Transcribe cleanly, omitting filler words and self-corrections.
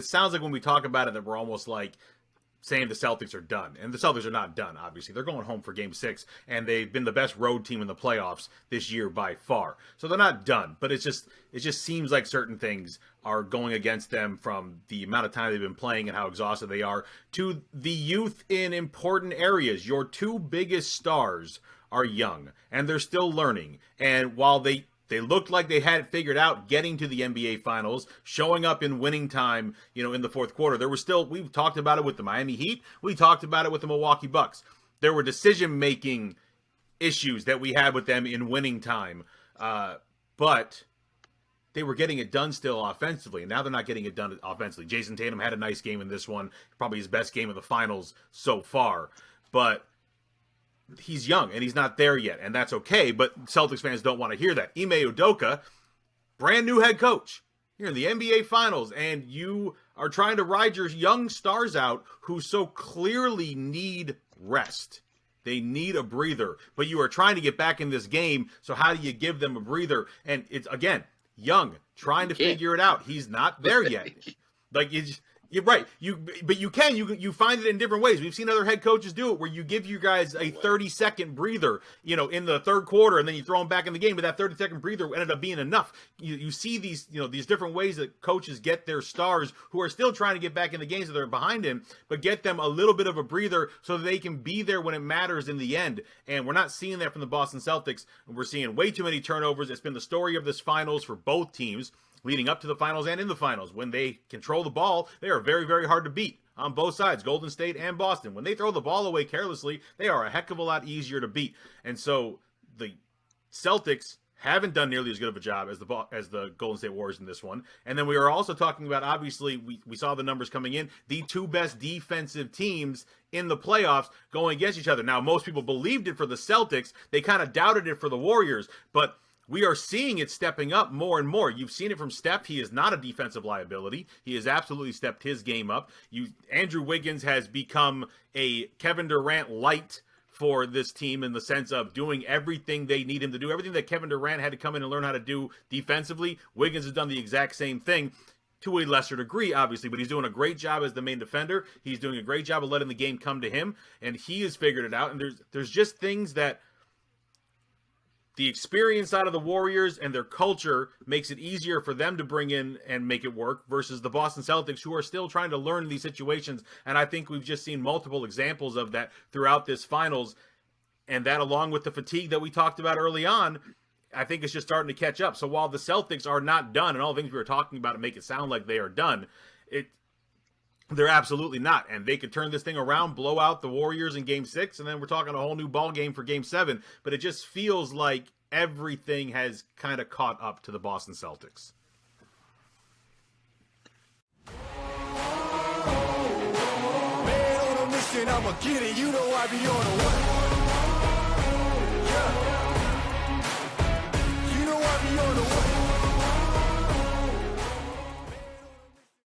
It sounds like when we talk about it that we're almost like saying the Celtics are done. And the Celtics are not done, obviously. They're going home for Game 6, and they've been the best road team in the playoffs this year by far. So they're not done, but it just seems like certain things are going against them, from the amount of time they've been playing and how exhausted they are, to the youth in important areas. Your two biggest stars are young, and they're still learning. And while they looked like they had it figured out getting to the NBA Finals, showing up in winning time, in the fourth quarter. There was still, we talked about it with the Miami Heat. We talked about it with the Milwaukee Bucks. There were decision-making issues that we had with them in winning time. But they were getting it done still offensively, and now they're not getting it done offensively. Jason Tatum had a nice game in this one, probably his best game of the finals so far. But he's young, and he's not there yet, and that's okay, but Celtics fans don't want to hear that. Ime Udoka, brand new head coach. You're in the NBA Finals, and you are trying to ride your young stars out who so clearly need rest. They need a breather, but you are trying to get back in this game, so how do you give them a breather? And it's, again, young, trying to figure it out. He's not there yet. Like, you're right. But you find it in different ways. We've seen other head coaches do it, where you give you guys a 30-second breather, in the third quarter, and then you throw them back in the game. But that 30-second breather ended up being enough. You see these, these different ways that coaches get their stars who are still trying to get back in the games that they're behind in, but get them a little bit of a breather so that they can be there when it matters in the end. And we're not seeing that from the Boston Celtics. We're seeing way too many turnovers. It's been the story of this finals for both teams, leading up to the finals and in the finals. When they control the ball, they are very, very hard to beat on both sides, Golden State and Boston. When they throw the ball away carelessly, they are a heck of a lot easier to beat. And so the Celtics haven't done nearly as good of a job as the Golden State Warriors in this one. And then we are also talking about, obviously, we saw the numbers coming in, the two best defensive teams in the playoffs going against each other. Now, most people believed it for the Celtics. They kind of doubted it for the Warriors, but we are seeing it stepping up more and more. You've seen it from Steph. He is not a defensive liability. He has absolutely stepped his game up. Andrew Wiggins has become a Kevin Durant light for this team, in the sense of doing everything they need him to do. Everything that Kevin Durant had to come in and learn how to do defensively, Wiggins has done the exact same thing, to a lesser degree, obviously, but he's doing a great job as the main defender. He's doing a great job of letting the game come to him, and he has figured it out. And there's just things that the experience out of the Warriors and their culture makes it easier for them to bring in and make it work, versus the Boston Celtics, who are still trying to learn these situations. And I think we've just seen multiple examples of that throughout this finals. And that, along with the fatigue that we talked about early on, I think it's just starting to catch up. So while the Celtics are not done, and all the things we were talking about to make it sound like they are done, they're absolutely not. And they could turn this thing around, blow out the Warriors in Game 6, and then we're talking a whole new ball game for Game 7. But it just feels like everything has kind of caught up to the Boston Celtics. Man on a mission, I'ma get it. You know I be on a